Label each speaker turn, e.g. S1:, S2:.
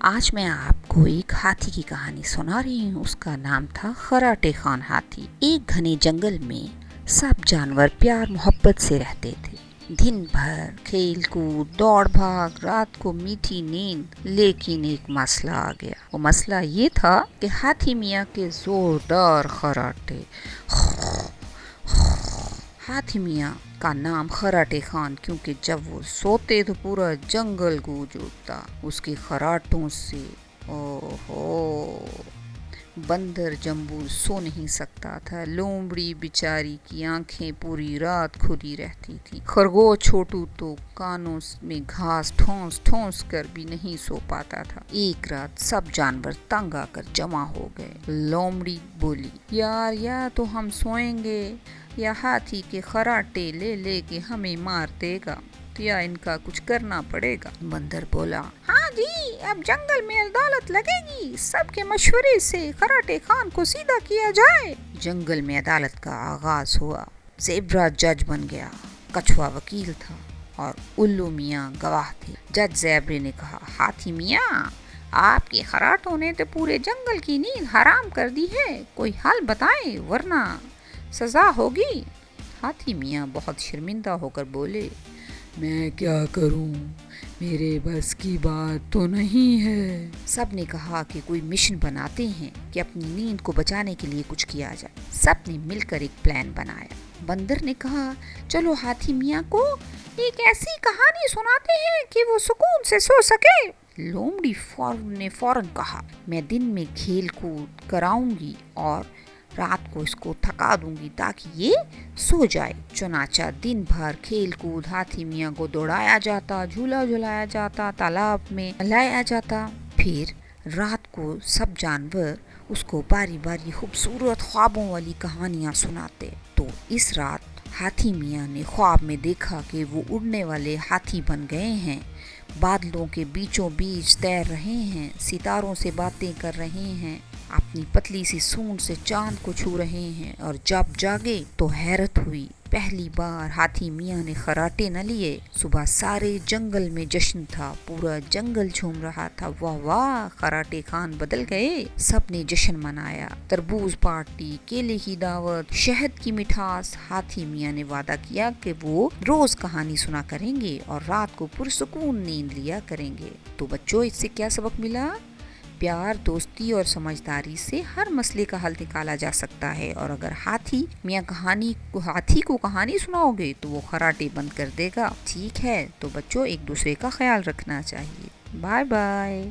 S1: آج میں آپ کو ایک ہاتھی کی کہانی سنا رہی ہوں۔ اس کا نام تھا خراٹے خان ہاتھی۔ ایک گھنے جنگل میں سب جانور پیار محبت سے رہتے تھے۔ دن بھر کھیل کود، دوڑ بھاگ، رات کو میٹھی نیند۔ لیکن ایک مسئلہ آ گیا۔ وہ مسئلہ یہ تھا کہ ہاتھی میاں کے زوردار خراٹے۔ ہاتھی میاں کا نام خراٹے خان کیونکہ جب وہ سوتے تو پورا جنگل گونج اٹھتا اس کے خراٹوں سے۔ بندر جمبو سو نہیں سکتا تھا۔ لومڑی بیچاری کی آنکھیں پوری رات کھلی رہتی تھی۔ خرگوش چھوٹو تو کانوں میں گھاس ٹھونس ٹھونس کر بھی نہیں سو پاتا تھا۔ ایک رات سب جانور تنگ آ کر جمع ہو گئے۔ لومڑی بولی، یار یا تو ہم سوئیں گے یا ہاتھی کے خراٹے لے لے کے ہمیں مار دے گا، یا ان کا کچھ کرنا پڑے گا۔ بندر بولا، ہاں جی، اب جنگل میں عدالت لگے گی، سب کے مشورے سے خراٹے خان کو سیدھا کیا جائے۔ جنگل میں عدالت کا آغاز ہوا۔ زیبرا جج بن گیا، کچھوا وکیل تھا اور الو میاں گواہ تھے۔ جج زیبرے نے کہا، ہاتھی میاں، آپ کے خراٹوں نے تو پورے جنگل کی نیند حرام کر دی ہے، کوئی حل بتائیں ورنہ سزا ہوگی۔ ہاتھی میاں بہت شرمندہ ہو کر بولے، میں کیا کروں، میرے بس کی بات تو نہیں ہے۔ سب نے کہا کہ کوئی مشن بناتے ہیں کہ اپنی نیند کو بچانے کے لیے کچھ کیا جائے۔ سب نے مل کر ایک پلان بنایا۔ بندر نے کہا، چلو ہاتھی میاں کو ایک ایسی کہانی سناتے ہیں کہ وہ سکون سے سو سکے۔ لومڑی نے فوراً کہا، میں دن میں کھیل کود کراؤں گی اور رات کو اس کو تھکا دوں گی تاکہ یہ سو جائے۔ چنانچہ دن بھر کھیل کود، ہاتھی میاں کو دوڑایا جاتا، جھولا جھلایا جاتا، تالاب میں لایا جاتا۔ پھر رات کو سب جانور اس کو باری باری خوبصورت خوابوں والی کہانیاں سناتے۔ تو اس رات ہاتھی میاں نے خواب میں دیکھا کہ وہ اڑنے والے ہاتھی بن گئے ہیں، بادلوں کے بیچوں بیچ تیر رہے ہیں، ستاروں سے باتیں کر رہے ہیں، اپنی پتلی سی سونڈ سے چاند کو چھو رہے ہیں۔ اور جب جاگے تو حیرت ہوئی، پہلی بار ہاتھی میاں نے خراٹے نہ لیے۔ صبح سارے جنگل میں جشن تھا، پورا جنگل جھوم رہا تھا، واہ واہ، خراٹے خان بدل گئے۔ سب نے جشن منایا، تربوز پارٹی، کیلے کی دعوت، شہد کی مٹھاس۔ ہاتھی میاں نے وعدہ کیا کہ وہ روز کہانی سنا کریں گے اور رات کو پرسکون نیند لیا کریں گے۔ تو بچوں، اس سے کیا سبق ملا؟ پیار، دوستی اور سمجھداری سے ہر مسئلے کا حل نکالا جا سکتا ہے، اور اگر ہاتھی کو کہانی سناؤ گے تو وہ خراٹے بند کر دے گا۔ ٹھیک ہے، تو بچوں ایک دوسرے کا خیال رکھنا چاہیے۔ Bye bye.